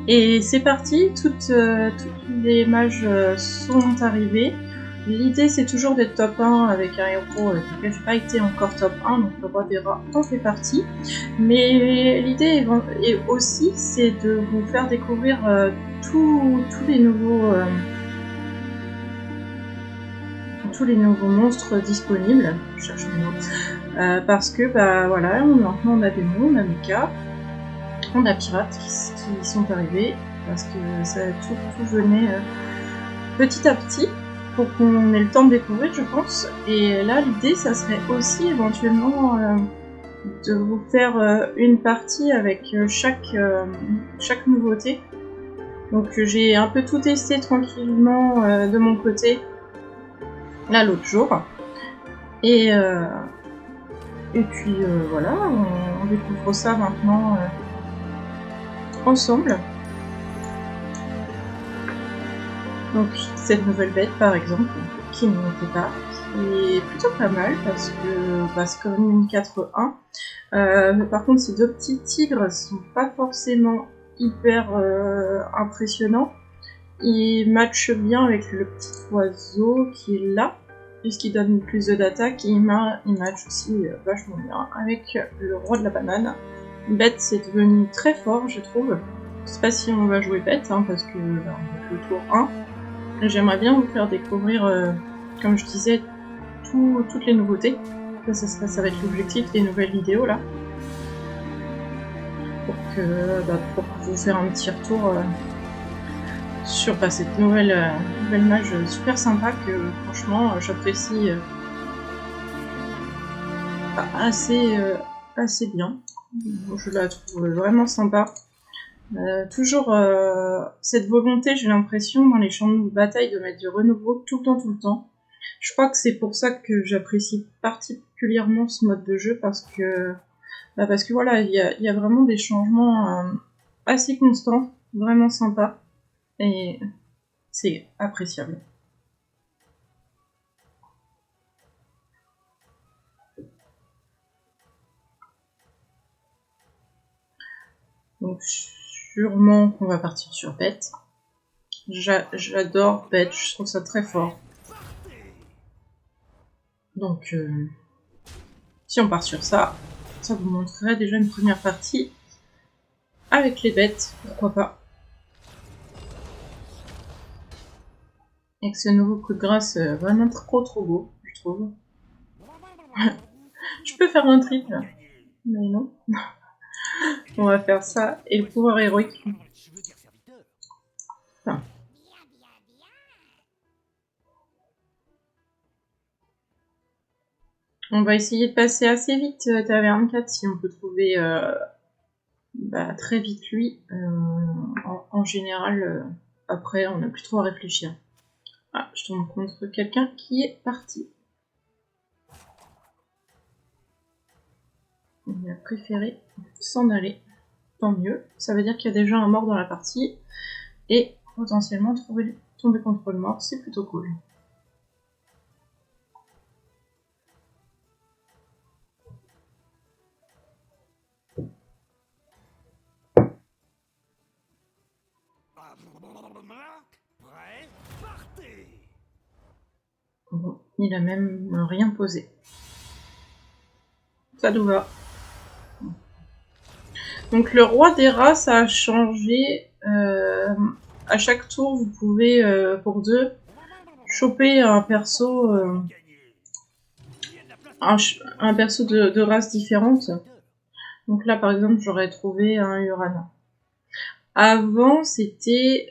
Et c'est parti, toutes les mages sont arrivées. L'idée c'est toujours d'être top 1 avec un héros qui n'a pas été encore top 1, donc le roi des rats en fait partie. Mais l'idée est aussi c'est de vous faire découvrir tous les nouveaux monstres disponibles. Je cherche le mot. Parce que bah voilà, maintenant on a démons, on a mecha, on a pirates qui sont arrivés parce que ça tout venait petit à petit pour qu'on ait le temps de découvrir, je pense. Et là, l'idée, ça serait aussi éventuellement de vous faire une partie avec chaque nouveauté. Donc j'ai un peu tout testé tranquillement de mon côté là l'autre jour. Et puis voilà, on découvre ça maintenant ensemble. Donc cette nouvelle bête par exemple, qui ne montait pas, qui est plutôt pas mal parce que bah, c'est quand même une 4-1. Par contre ces deux petits tigres sont pas forcément hyper impressionnants. Ils matchent bien avec le petit oiseau qui est là, puisqu'il donne plus d'attaque, et il match aussi vachement bien avec le roi de la banane. Bête c'est devenu très fort je trouve. Je sais pas si on va jouer bête hein, parce que là, on est le tour 1. J'aimerais bien vous faire découvrir, comme je disais, toutes les nouveautés. Ça va être l'objectif des nouvelles vidéos là. Pour vous faire un petit retour sur cette nouvelle mage super sympa que franchement j'apprécie assez bien. Je la trouve vraiment sympa. Toujours cette volonté, j'ai l'impression, dans les champs de bataille de mettre du renouveau tout le temps. Je crois que c'est pour ça que j'apprécie particulièrement ce mode de jeu, parce que voilà, il y a vraiment des changements assez constants, vraiment sympas, et c'est appréciable. Donc sûrement qu'on va partir sur bête. J'adore bête, je trouve ça très fort. Donc si on part sur ça, ça vous montrerait déjà une première partie avec les bêtes, pourquoi pas. Avec ce nouveau coup de grâce vraiment trop beau, je trouve. Je peux faire un triple, mais non. On va faire ça et le pouvoir héroïque. Enfin. On va essayer de passer assez vite taverne 4 si on peut trouver très vite lui. En général, après on n'a plus trop à réfléchir. Ah, je tombe contre quelqu'un qui est parti. Il a préféré s'en aller. Tant mieux. Ça veut dire qu'il y a déjà un mort dans la partie. Et potentiellement tomber contre le mort, c'est plutôt cool. Bon, il a même rien posé. Ça nous va. Donc le roi des rats, ça a changé. À chaque tour, vous pouvez, pour 2, choper un perso, un perso de race différente. Donc là, par exemple, j'aurais trouvé un Urana. Avant, c'était...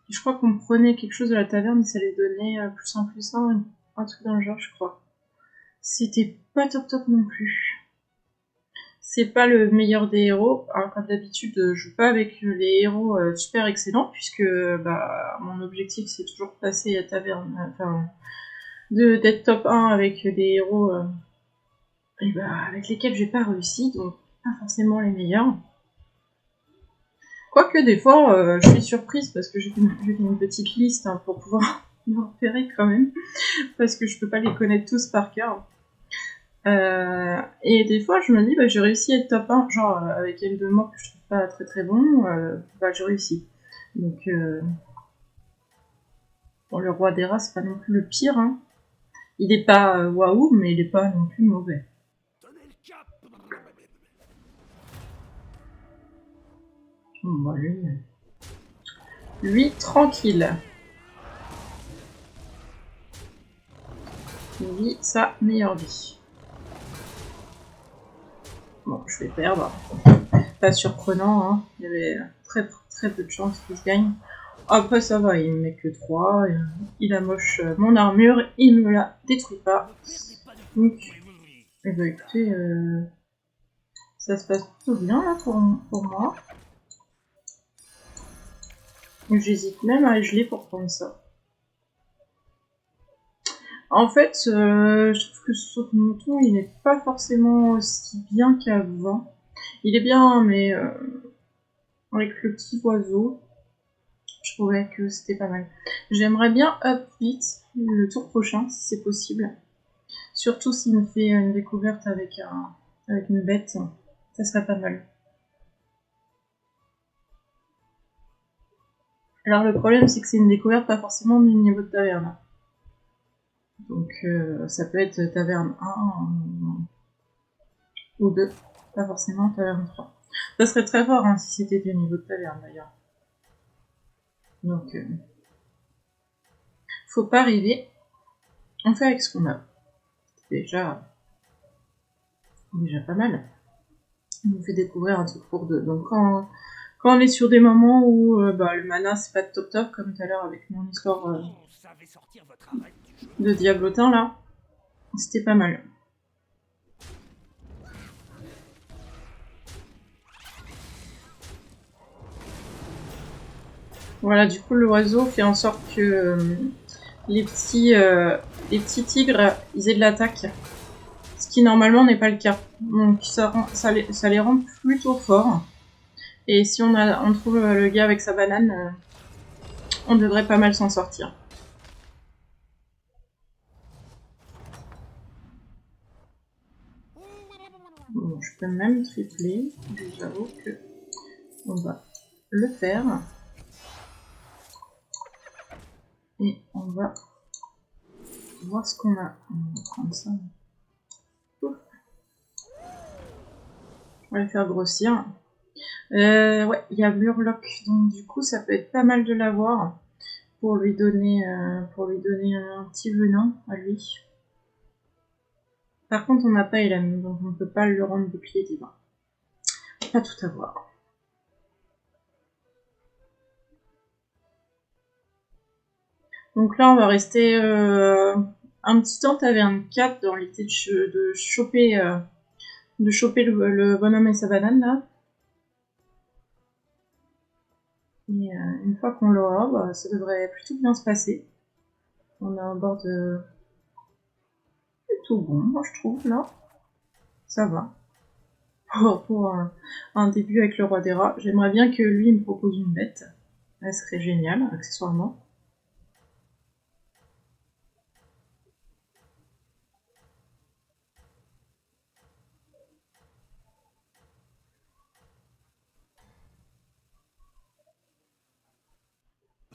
je crois qu'on prenait quelque chose de la taverne et ça lui donnait +1/+1, un truc dans le genre, je crois. C'était pas top non plus. C'est pas le meilleur des héros. Alors, comme d'habitude, je joue pas avec les héros super excellents, puisque mon objectif c'est toujours de passer à taverne, d'être top 1 avec des héros avec lesquels j'ai pas réussi, donc pas forcément les meilleurs. Quoique des fois, je suis surprise parce que j'ai fait une petite liste pour pouvoir me repérer quand même, parce que je peux pas les connaître tous par cœur. Et des fois, je me dis, j'ai réussi à être top 1, genre avec Eldemort que je trouve pas très très bon, bah je réussis. Donc bon, le roi des rats, c'est pas non plus le pire, hein. Il est pas waouh, mais il est pas non plus mauvais. Bon, bah, lui tranquille. Il vit sa meilleure vie. Bon, je vais perdre. Pas surprenant, hein. Il y avait très peu de chances qu'il se gagne. Après ça va, il me met que 3, il amoche mon armure, il me la détruit pas. Donc, eh ben, écoutez, ça se passe plutôt bien là pour moi. J'hésite même à geler pour prendre ça. En fait, je trouve que ce saute-mouton, il n'est pas forcément aussi bien qu'avant. Il est bien, mais avec le petit oiseau, je trouvais que c'était pas mal. J'aimerais bien up vite le tour prochain, si c'est possible. Surtout s'il me fait une découverte avec une bête, ça serait pas mal. Alors le problème, c'est que c'est une découverte pas forcément du niveau de taverne. Donc ça peut être taverne 1 ou 2, pas forcément taverne 3. Ça serait très fort hein, si c'était du niveau de taverne d'ailleurs. Donc faut pas rêver. On fait avec ce qu'on a. Déjà pas mal. On nous fait découvrir un truc pour 2. Donc quand on est sur des moments où le mana c'est pas top comme tout à l'heure avec mon histoire de diablotin là, c'était pas mal. Voilà, du coup l'oiseau fait en sorte que les petits tigres ils aient de l'attaque, ce qui normalement n'est pas le cas. Donc ça les rend plutôt forts. Et si on trouve le gars avec sa banane, on devrait pas mal s'en sortir. Bon, je peux même tripler, j'avoue que on va le faire. Et on va voir ce qu'on a. On va prendre ça. Ouf. On va le faire grossir. Ouais, il y a Murloc, donc du coup ça peut être pas mal de l'avoir pour lui donner un petit venin à lui. Par contre on n'a pas Elam, donc on ne peut pas le rendre bouclier divin. Pas tout avoir. Donc là on va rester un petit temps taverne 4 dans l'idée de choper le bonhomme et sa banane là. Et une fois qu'on l'aura, bah, ça devrait plutôt bien se passer. On a un board plutôt bon, moi je trouve, là. Ça va. Pour un début avec le roi des rats. J'aimerais bien que lui me propose une bête. Elle serait géniale, accessoirement.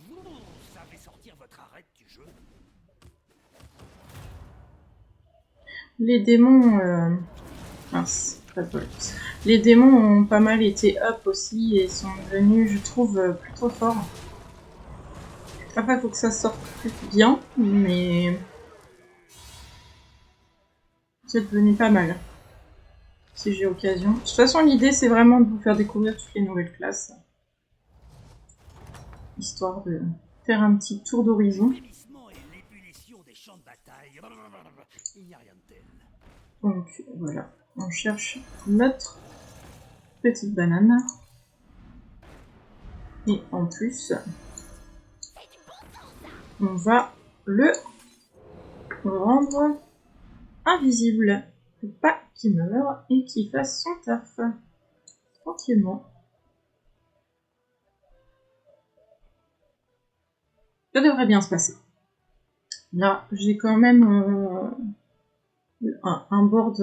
Vous savez sortir votre arête du jeu? Les démons... mince, pas de bol. Les démons ont pas mal été up aussi et sont devenus, je trouve, plutôt forts. Après, il faut que ça sorte plus bien, mais... c'est devenu pas mal. Si j'ai occasion. De toute façon, l'idée, c'est vraiment de vous faire découvrir toutes les nouvelles classes. Histoire de faire un petit tour d'horizon. Donc, voilà. On cherche notre petite banane. Et en plus, on va le rendre invisible. Pour pas qu'il meure et qu'il fasse son taf. Tranquillement. Ça devrait bien se passer. Là, j'ai quand même un board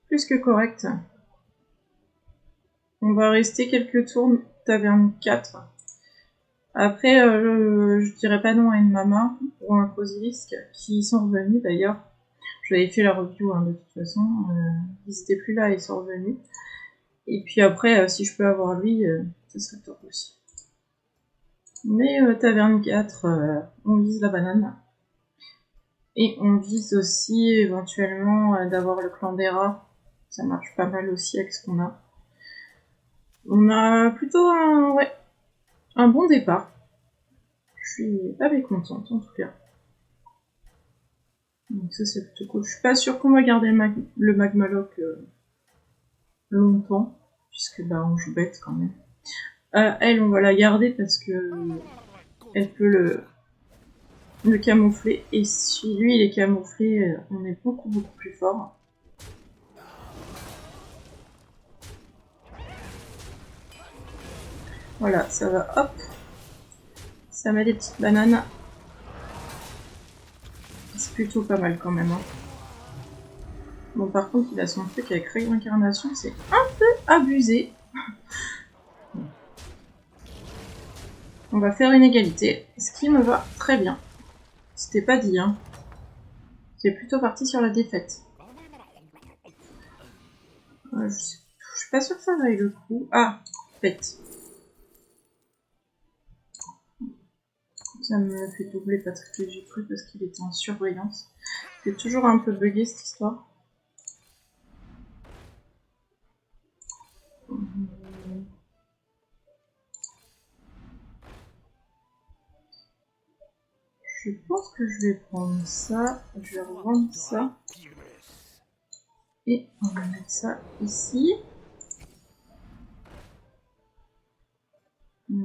plus que correct. On va rester quelques tours, taverne 4. Après, je dirais pas non à une Mama ou un Crozilisk qui sont revenus d'ailleurs. J'avais fait la review de toute façon. Ils étaient plus là, ils sont revenus. Et puis après, si je peux avoir lui, ça serait top aussi. Mais taverne 4, on vise la banane. Et on vise aussi éventuellement d'avoir le clan des rats. Ça marche pas mal aussi avec ce qu'on a. On a plutôt un bon départ. Je suis pas mécontente en tout cas. Donc ça c'est plutôt cool. Je suis pas sûre qu'on va garder le Magmaloc longtemps. Puisque bah on joue bête quand même. Elle on va la garder parce que elle peut le camoufler. Et si lui il est camouflé, on est beaucoup plus fort. Voilà, ça va, hop. Ça met des petites bananes. C'est plutôt pas mal quand même. Hein. Bon, par contre, il a son truc avec réincarnation, c'est un peu abusé. On va faire une égalité, ce qui me va très bien. C'était pas dit, hein. C'est plutôt parti sur la défaite. Je suis pas sûre que ça vaille le coup. Ah, pète. Ça me fait doubler Patrick que j'ai cru parce qu'il était en surveillance. C'est toujours un peu bugué cette histoire. Je pense que je vais prendre ça, je vais revendre ça. Et on va mettre ça ici. Je vais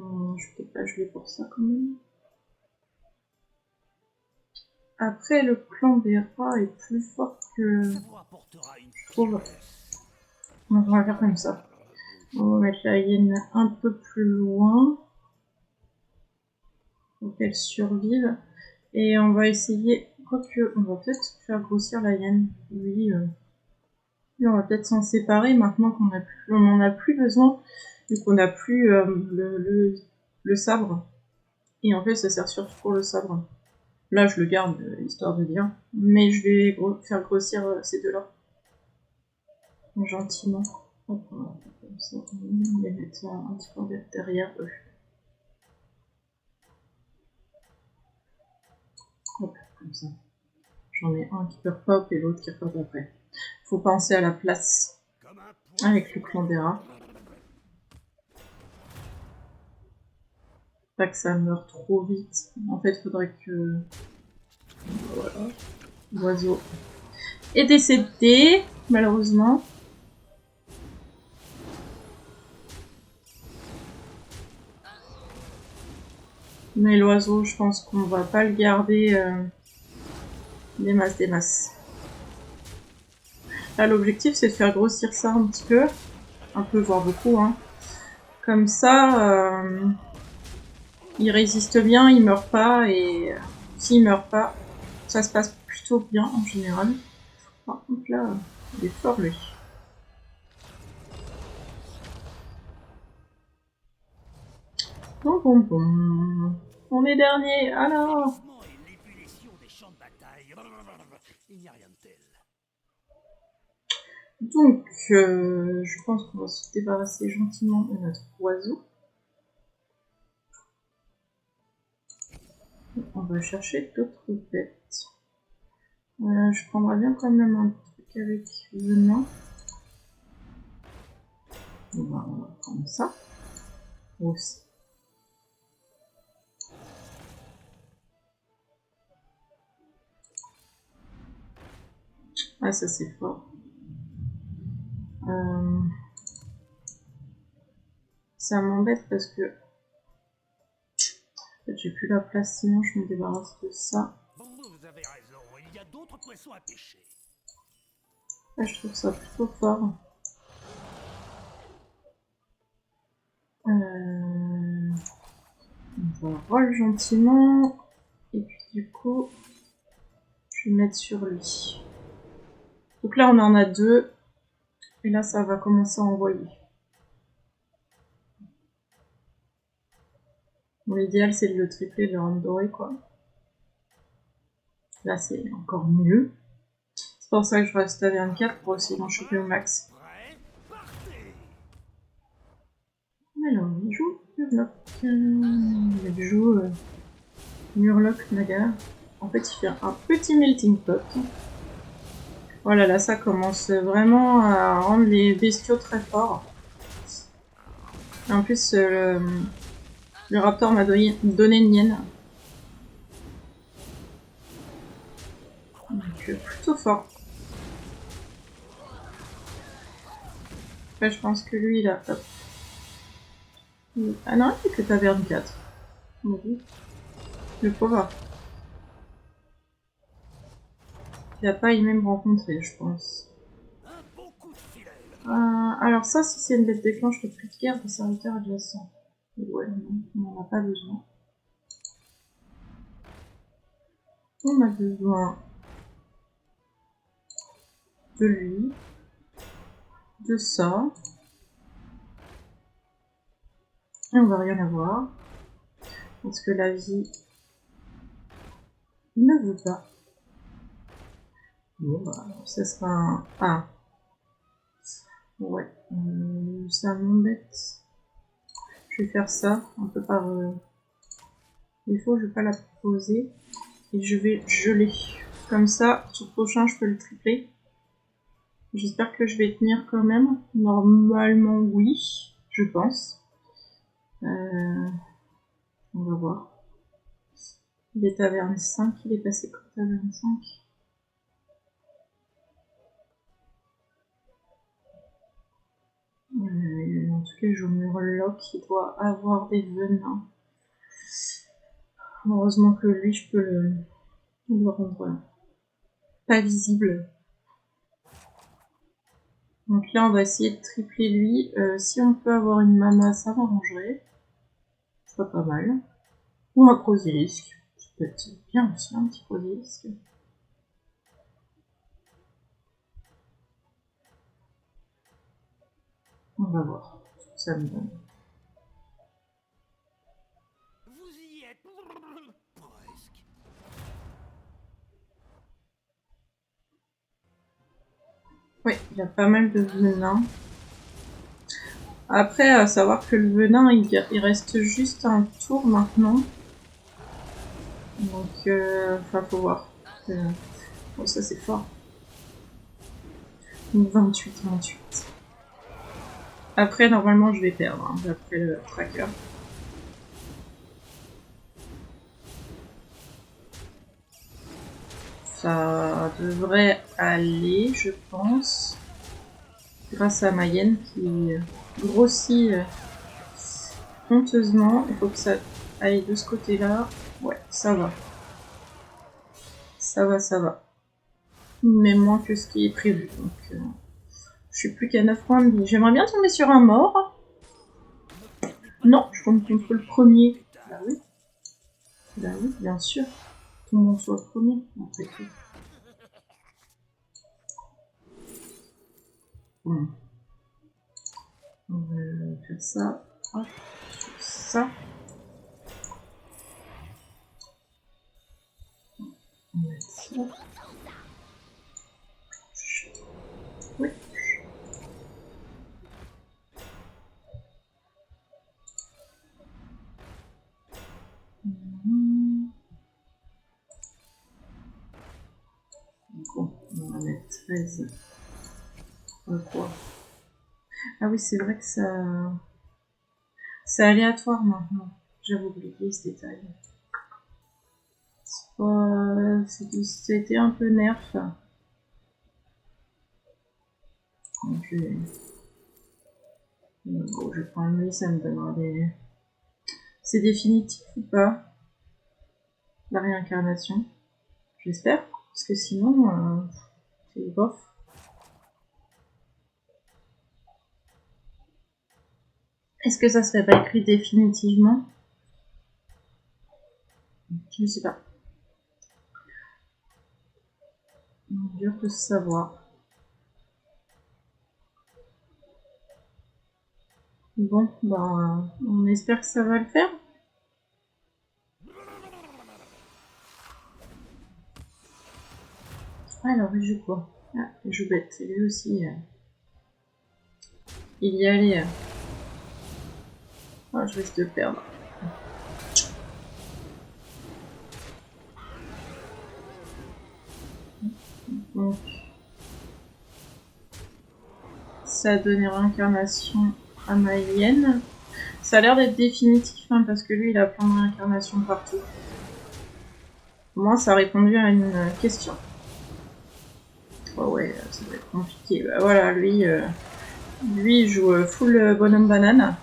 peut-être pas jouer pour ça quand même. Après, le clan des rats est plus fort que... Je trouve. On va faire comme ça. On va mettre la hyène un peu plus loin. Pour qu'elle survive. Et on va essayer... Quoique, on va peut-être faire grossir la hyène. Oui, on va peut-être s'en séparer maintenant qu'on n'en a plus besoin. Vu qu'on n'a plus le sabre. Et en fait, ça sert surtout pour le sabre. Là, je le garde, histoire de dire. Mais je vais faire grossir ces deux-là. Gentiment. Hop, comme ça. On va mettre un petit peu derrière eux. Hop, comme ça. J'en ai un qui peut pop et l'autre qui repop après. Faut penser à la place avec le clan des rats. Pas que ça meure trop vite. En fait, faudrait que... Voilà. L'oiseau est décédé, malheureusement. Mais l'oiseau, je pense qu'on va pas le garder des masses. Là, l'objectif, c'est de faire grossir ça un petit peu. Un peu, voire beaucoup. Hein. Comme ça, il résiste bien, il meurt pas. Et s'il meurt pas, ça se passe plutôt bien en général. Par contre, là, il est fort, lui. Bon. On est dernier, alors. Donc, je pense qu'on va se débarrasser gentiment de notre oiseau. On va chercher d'autres bêtes. Je prendrais bien quand même un truc avec venin. On va prendre ça. Aussi. Ah, ça c'est fort. Ça m'embête parce que en fait, j'ai plus la place, sinon je me débarrasse de ça. Vous avez raison, il y a d'autres poissons à pêcher. Là, je trouve ça plutôt fort. On va roll gentiment. Et puis du coup, je vais mettre sur lui. Donc là, on en a deux. Et là, ça va commencer à envoyer. Bon, l'idéal c'est de le tripler, de le rendre doré quoi. Là c'est encore mieux. C'est pour ça que je reste à 24 pour essayer d'en choper au max. Alors, il joue Murloc. Il joue Murloc Naga. En fait, il fait un petit melting pot. Voilà, là, ça commence vraiment à rendre les bestiaux très forts. Et en plus, le raptor m'a donné une hyène. Donc, plutôt fort. Après, je pense que lui, là, hop. Ah non, il fait que taverne 4. Le pauvre. Il a pas aimé me rencontrer, je pense. Alors ça, si c'est une bête déclenche le prix de guerre des serviteurs adjacents. Ouais, non, on n'en a pas besoin. On a besoin de lui, de ça. Et on va rien avoir. Parce que la vie ne veut pas. Bon, bah, ça sera un... Ah. Ouais. Ça m'embête. Je vais faire ça, un peu par défaut, je vais pas la poser. Et je vais geler. Comme ça, sur le prochain, je peux le tripler. J'espère que je vais tenir quand même. Normalement, oui, je pense. On va voir. Il est taverne 5, il est passé comme taverne 5. En tout cas, je joue Murloc qui doit avoir des venins. Heureusement que lui, je peux le rendre pas visible. Donc là, on va essayer de tripler lui. Si on peut avoir une mana, ça m'arrangerait. C'est pas mal. Ou un Crosilisque. Ça peut être bien aussi, un petit Crosilisque. On va voir ce que ça me donne. Vous y êtes presque. Oui, il y a pas mal de venin. Après, à savoir que le venin, il reste juste un tour maintenant. Donc, enfin, faut voir. Bon, ça c'est fort. 28. Après, normalement, je vais perdre, hein, d'après le tracker. Ça devrait aller, je pense. Grâce à ma hyène qui grossit honteusement. Il faut que ça aille de ce côté-là. Ouais, ça va. Ça va. Mais moins que ce qui est prévu. Donc, je suis plus qu'à 9 points de vie. J'aimerais bien tomber sur un mort. Non, je tombe contre le premier. Bah oui. Bah oui, bien sûr. Tombons sur le premier, après tout. On va faire ça. Hop, ça. On va mettre ça. Oui. Bon, on va mettre 13. Quoi. Ah oui, c'est vrai que ça... C'est aléatoire maintenant. J'avais oublié ce détail. C'était un peu nerf. Donc, bon, je vais prendre lui, ça me donnera des... C'est définitif ou pas? La réincarnation? J'espère. Parce que sinon, c'est bof. Est-ce que ça serait pas écrit définitivement? Je ne sais pas. Dur de savoir. Bon, ben, on espère que ça va le faire. Alors, il joue quoi? Ah, il joue bête. Lui aussi, il y allait. Oh, je risque de perdre. Donc, ça a donné réincarnation à ma hyène. Ça a l'air d'être définitif, hein, parce que lui, il a plein de réincarnations partout. Au moins, ça a répondu à une question. Oh ouais, ça va être compliqué. Bah voilà, lui il joue full bonhomme banane.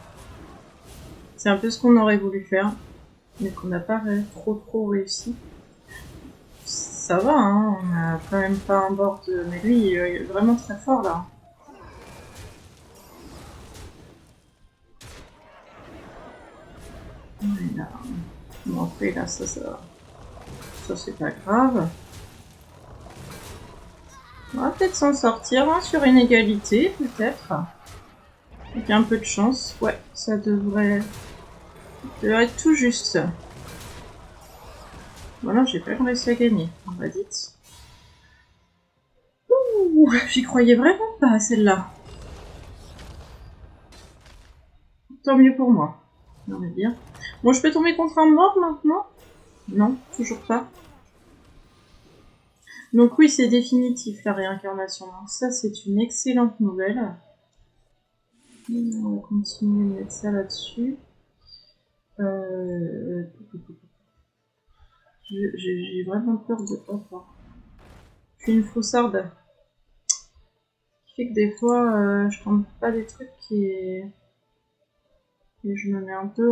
C'est un peu ce qu'on aurait voulu faire, mais qu'on n'a pas trop réussi. Ça va, hein, on a quand même pas un board, mais lui, il est vraiment très fort là. Là. Bon, après, là, ça c'est pas grave. On va peut-être s'en sortir hein, sur une égalité, peut-être. Avec un peu de chance. Ouais, ça devrait être tout juste. Voilà, j'ai pas réussi à gagner. On va dites. Ouh, j'y croyais vraiment pas, celle-là. Tant mieux pour moi. On va dire. Bon, je peux tomber contre un mort maintenant? Non, toujours pas. Donc oui, c'est définitif la réincarnation. Donc ça, c'est une excellente nouvelle. On va continuer de mettre ça là-dessus. J'ai vraiment peur de... Oh, je suis une faussarde. Ce qui fait que des fois, je tente pas des trucs et je me mets un peu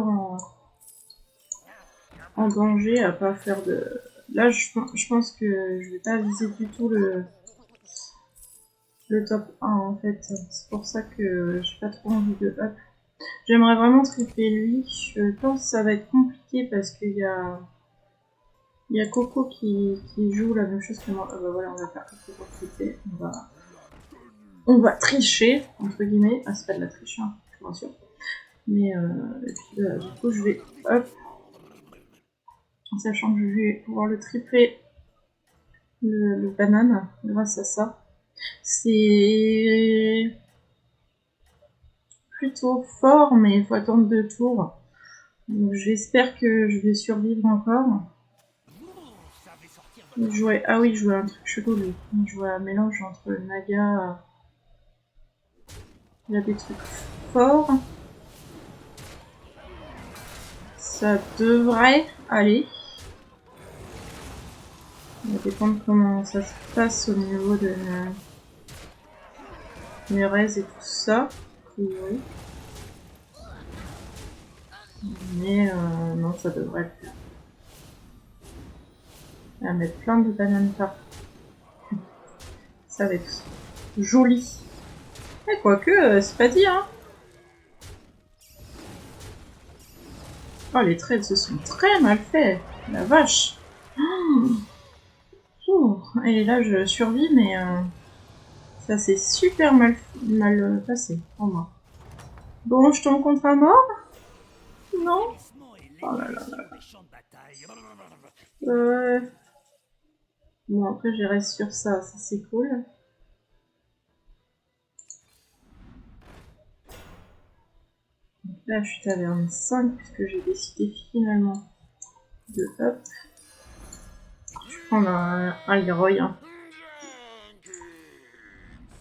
en danger à pas faire de... Là, je pense que je vais pas viser du tout le top 1 en fait. C'est pour ça que j'ai pas trop envie de up. J'aimerais vraiment tripler lui. Je pense que ça va être compliqué parce qu'il y a Coco qui joue la même chose que moi. Bah voilà, on va faire Coco pour tripler. On va tricher, entre guillemets. Ah, c'est pas de la triche, hein, je vous rassure. Mais et puis, du coup, je vais up. En sachant que je vais pouvoir le tripler le banane grâce à ça. C'est plutôt fort, mais il faut attendre 2 tours. Donc j'espère que je vais survivre encore. Il jouait... Ah oui, il jouait un truc chelou lui. Il jouait un mélange entre Naga... Il a des trucs forts. Ça devrait aller. Ça va dépendre comment ça se passe au niveau de mes raises et tout ça. Oui. Mais non, ça devrait le faire. On va mettre plein de bananes partout. Ça va être joli. Mais quoique, c'est pas dit, hein. Oh, les traits se sont très mal faits. La vache. Oh. Et là, je survis, mais ça s'est super mal passé pour moi. Bon, je tombe contre un mort? Non? Oh là là là. Bon, après, je reste sur ça. Ça, c'est cool. Donc là, je suis taverne 5 puisque j'ai décidé finalement de up. Je vais prendre un Leroy. Hein.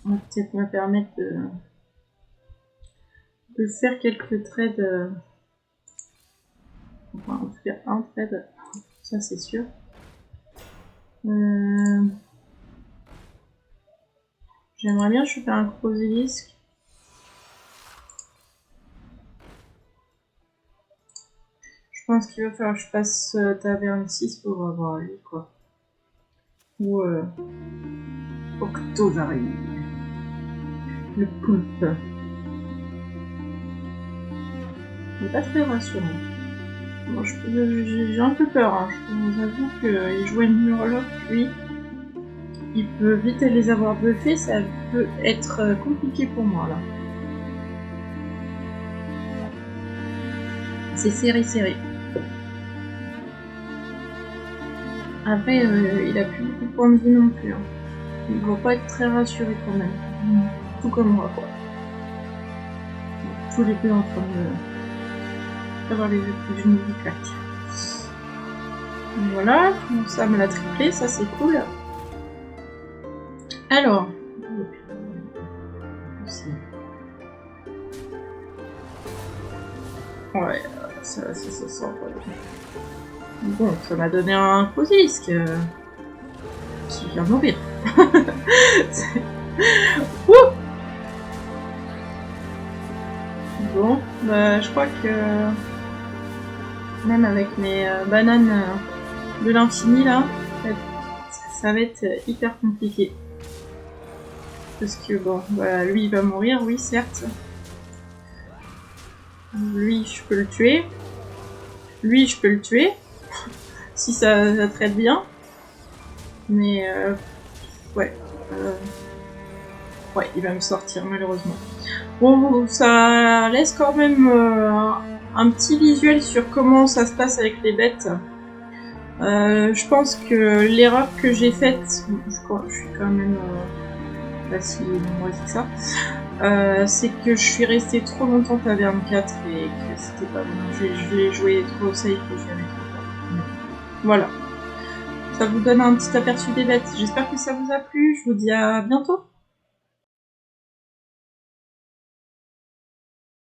On va peut-être me permettre de faire quelques trades. Enfin, en tout cas, un trade. Ça, c'est sûr. J'aimerais bien choper un Crozélisque. Je pense qu'il va falloir que je passe taverne 6 pour avoir lui, quoi. Ou Octozari. Le poulpe. Il n'est pas très rassurant. Bon, j'ai un peu peur. Hein. Je vous avoue qu'il jouait une Murloc, lui. Il peut vite les avoir buffés. Ça peut être compliqué pour moi, là. C'est serré. Après, il a plus beaucoup de points de vie non plus. Hein. Ils vont pas être très rassurés quand même. Tout comme moi, quoi. Tous les deux en train d'avoir les genoux qui claquent. Voilà, ça me l'a triplé, ça c'est cool. Alors. Ouais, ça sent pas. Bon, ça m'a donné un Cosilisk qui vient mourir. Bon, bah je crois que même avec mes bananes de l'infini là, ça va être hyper compliqué. Parce que bon, voilà, lui il va mourir, oui certes. Lui je peux le tuer. Lui je peux le tuer. Si ça traite bien. Mais ouais. Ouais, il va me sortir malheureusement. Bon, ça laisse quand même un petit visuel sur comment ça se passe avec les bêtes. Je pense que l'erreur que j'ai faite, je suis quand même pas si nombreuse que ça, c'est que je suis restée trop longtemps taverne 4 et que c'était pas bon. Je l'ai joué trop safe et j'y avais trop peur. Voilà. Ça vous donne un petit aperçu des bêtes. J'espère que ça vous a plu. Je vous dis à bientôt.